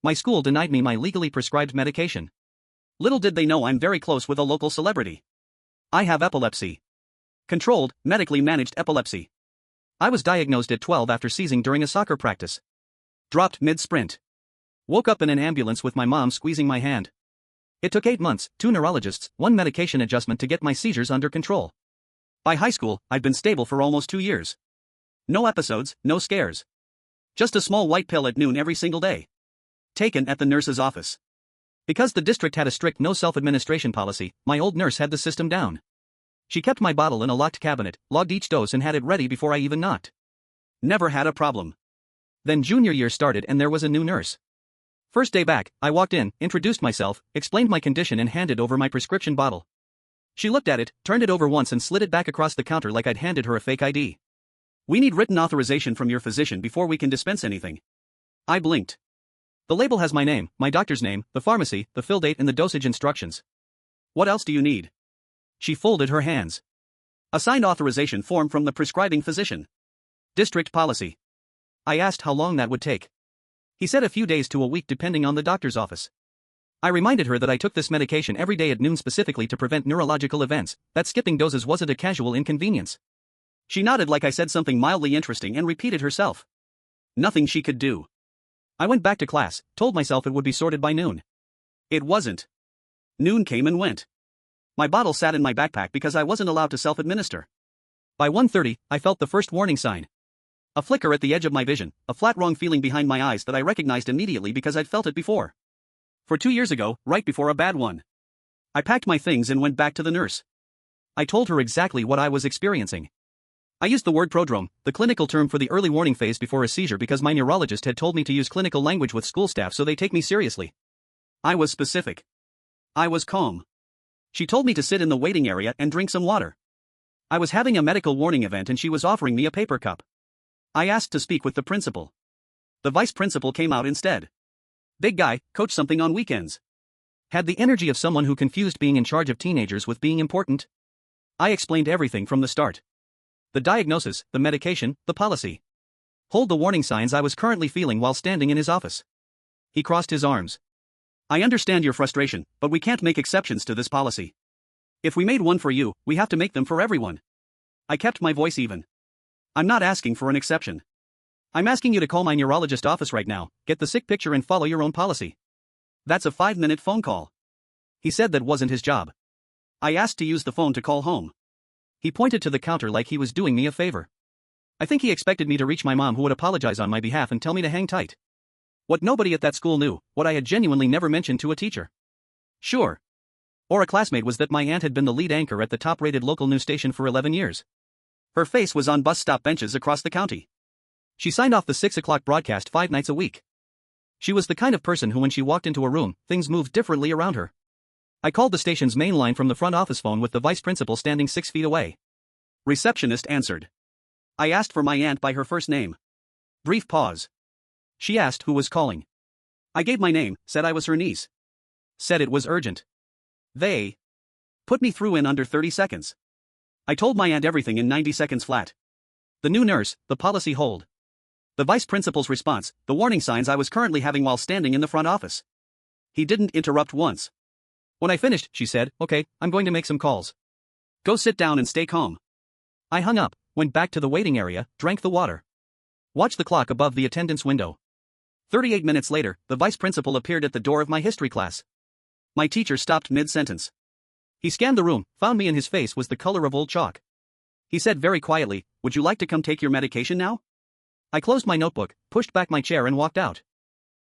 My school denied me my legally prescribed medication. Little did they know I'm very close with a local celebrity. I have epilepsy. Controlled, medically managed epilepsy. I was diagnosed at 12 after seizing during a soccer practice. Dropped mid-sprint. Woke up in an ambulance with my mom squeezing my hand. It took 8 months, 2 neurologists, 1 medication adjustment to get my seizures under control. By high school, I'd been stable for almost 2 years. No episodes, no scares. Just a small white pill at noon every single day. Taken at the nurse's office. Because the district had a strict no self-administration policy, my old nurse had the system down. She kept my bottle in a locked cabinet, logged each dose and had it ready before I even knocked. Never had a problem. Then junior year started and there was a new nurse. First day back, I walked in, introduced myself, explained my condition and handed over my prescription bottle. She looked at it, turned it over once and slid it back across the counter like I'd handed her a fake ID. We need written authorization from your physician before we can dispense anything. I blinked. The label has my name, my doctor's name, the pharmacy, the fill date and the dosage instructions. What else do you need? She folded her hands. A signed authorization form from the prescribing physician. District policy. I asked how long that would take. He said a few days to a week depending on the doctor's office. I reminded her that I took this medication every day at noon specifically to prevent neurological events, that skipping doses wasn't a casual inconvenience. She nodded like I said something mildly interesting and repeated herself. Nothing she could do. I went back to class, told myself it would be sorted by noon. It wasn't. Noon came and went. My bottle sat in my backpack because I wasn't allowed to self-administer. By 1:30, I felt the first warning sign. A flicker at the edge of my vision, a flat wrong feeling behind my eyes that I recognized immediately because I'd felt it before. For 2 years ago, right before a bad one. I packed my things and went back to the nurse. I told her exactly what I was experiencing. I used the word prodrome, the clinical term for the early warning phase before a seizure because my neurologist had told me to use clinical language with school staff so they take me seriously. I was specific. I was calm. She told me to sit in the waiting area and drink some water. I was having a medical warning event and she was offering me a paper cup. I asked to speak with the principal. The vice principal came out instead. Big guy, coached something on weekends. Had the energy of someone who confused being in charge of teenagers with being important. I explained everything from the start. The diagnosis, the medication, the policy. Hold the warning signs I was currently feeling while standing in his office. He crossed his arms. I understand your frustration, but we can't make exceptions to this policy. If we made one for you, we have to make them for everyone. I kept my voice even. I'm not asking for an exception. I'm asking you to call my neurologist office right now, get the sick picture and follow your own policy. That's a 5-minute phone call. He said that wasn't his job. I asked to use the phone to call home. He pointed to the counter like he was doing me a favor. I think he expected me to reach my mom who would apologize on my behalf and tell me to hang tight. What nobody at that school knew, what I had genuinely never mentioned to a teacher. Sure. Or a classmate was that my aunt had been the lead anchor at the top-rated local news station for 11 years. Her face was on bus stop benches across the county. She signed off the 6 o'clock broadcast 5 nights a week. She was the kind of person who when she walked into a room, things moved differently around her. I called the station's main line from the front office phone with the vice principal standing 6 feet away. Receptionist answered. I asked for my aunt by her first name. Brief pause. She asked who was calling. I gave my name, said I was her niece. Said it was urgent. They put me through in under 30 seconds. I told my aunt everything in 90 seconds flat. The new nurse, the policy hold. The vice principal's response, the warning signs I was currently having while standing in the front office. He didn't interrupt once. When I finished, she said, okay, I'm going to make some calls. Go sit down and stay calm. I hung up, went back to the waiting area, drank the water. Watched the clock above the attendance window. 38 minutes later, the vice principal appeared at the door of my history class. My teacher stopped mid-sentence. He scanned the room, found me and his face was the color of old chalk. He said very quietly, would you like to come take your medication now? I closed my notebook, pushed back my chair and walked out.